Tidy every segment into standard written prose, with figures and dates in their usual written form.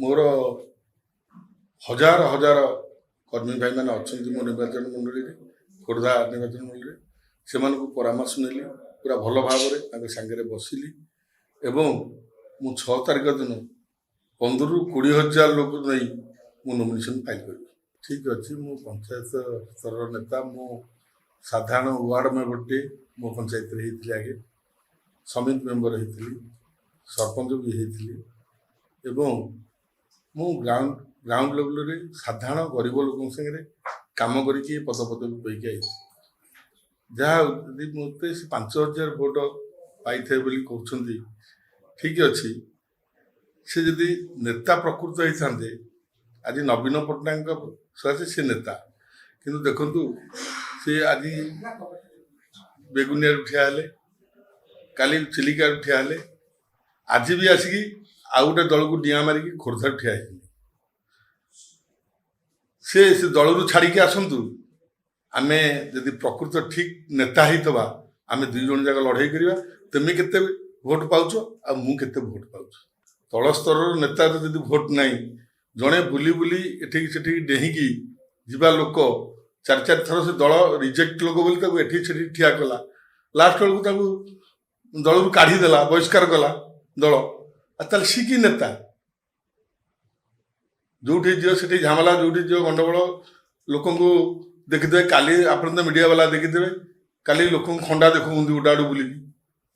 ମୋର हजार हजार कर्मी भाई मैंने अच्छा मो निर्वाचन मंडली खोर्धा निर्वाचन मंडली से परामर्श नेली पूरा भल भाव सांगे बसिली एवं मु 6 तारिख दिन 15 ରୁ 20,000 लोक नहीं मु नॉमिनेशन फाइल करी। ठीक अच्छे मो पंचायत स्तर नेता मो साधारण वार्ड में गोटे मो पंचायत होती आगे समिति मेम्बर होती सरपंच भी होती एवं मु ग्राउंड लेवल रे साधारण गरीब लोक संगे काम करके पद पदवी पैकी आई जहाँ मत 5,000 भोट पाई कहते ठीक अच्छे से जदि नेता प्रकृत होते आज नवीन पट्टनायक सकाशे से नेता किंतु देखु सी आज बेगुनिया ठिया काली चिलिका ठिया आज भी आसिकी आउ गोटे दल को डिया मारिकी खोर्धा ठिया से दल रू छाड़ी आसतु आमे जदि प्रकृत ठीक नेता होता आमे 2 जन जाक लड़ाई करवा तुम केते भोट पाउछ आ मु केते भोट पाउछ तल स्तर नेता जदि भोट नहीं जड़े बुली बुली एठी सेठी डेहिकी जीवा लोक 4 थर से दल रिजेक्ट लोक बोली एठी सेठी ठिया कला लास्ट बेलू दल रू काढ़ी देला बहिष्कार कला दल आ सी कि नेता जोठी जो से झमेला जोठी जो गंडगोल लोक देखिदे काली आप मीडिया वाला देखिदे काली लोक खंडा देखु गोटा आड़ बुल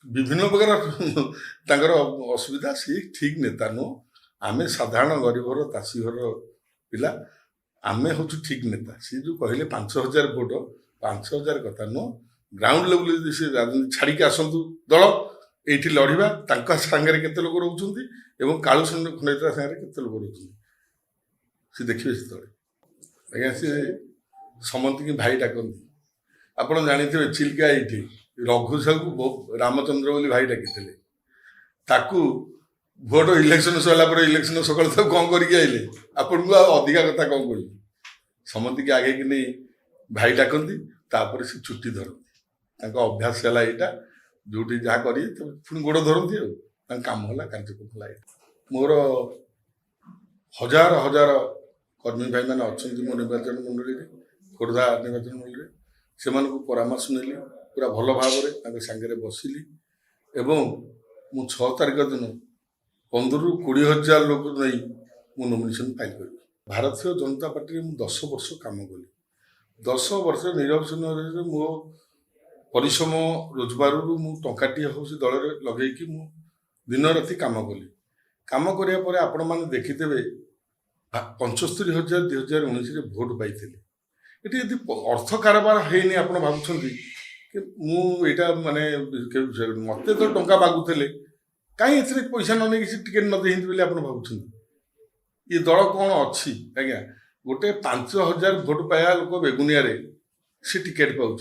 विभिन्न प्रकार असुविधा सी ठीक नेता नुह आमे साधारण गरीब घर तासी घर पिला आमे हूँ ठीक नेता सी जो कहले 5,000 भोट 5,000 कथा नुह ग्राउंड लेवल से राजनीति छाड़ी आसतु दल ये लड़वा सांगे केते लोक रोचे और कालू खंडिता सांगे केते लोक रोचे सी देखिए से तले आज्ञा सी समंती की भाई डाकती आप जानते चिल्का ये रघु साहू रामचंद्र बोली भाई डाकी ताकू भोट इलेक्शन सरला इलेक्शन सकाल तो कौन करके आइले आपन को अधिका कथा कौन कह समंती की आगे कि नहीं भाई डाकती तापर से छुट्टी धरती अभ्यास है यहाँ जो जहाँ करें पुणी गोड़ धरती काम है कार्यक्रम है मोर हजार हजार कर्मी भाई मैंने अच्छा मो निर्वाचन मंडली खोर्धा निर्वाचन मंडली से परामर्श नेली पूरा भल भाव सांगे बसिली एवं मु 6 तारिख दिन 15 ରୁ 20,000 लोक नहीं मु नॉमिनेशन फाइल करी। भारतीय जनता पार्टी में 10 वर्ष काम कली 10 वर्ष निर्वाचन मो परिश्रम रोजगार मु टंकाटी हूँ से दल लगे मु दिन राति काम कली काम कराया आपण मैंने देखिथे 75,000 2019 भोट पाई ये यदि अर्थ कारबार है आप भावुं कि मुझा माने मत तो टंका मागुले कहीं पैसा न नहीं टिकेट न दे बोली आप भावुं ये दल कौन अच्छी आज्ञा गोटे 5,000 भोट पाया लोक बेगुनिया से टिकेट पाँच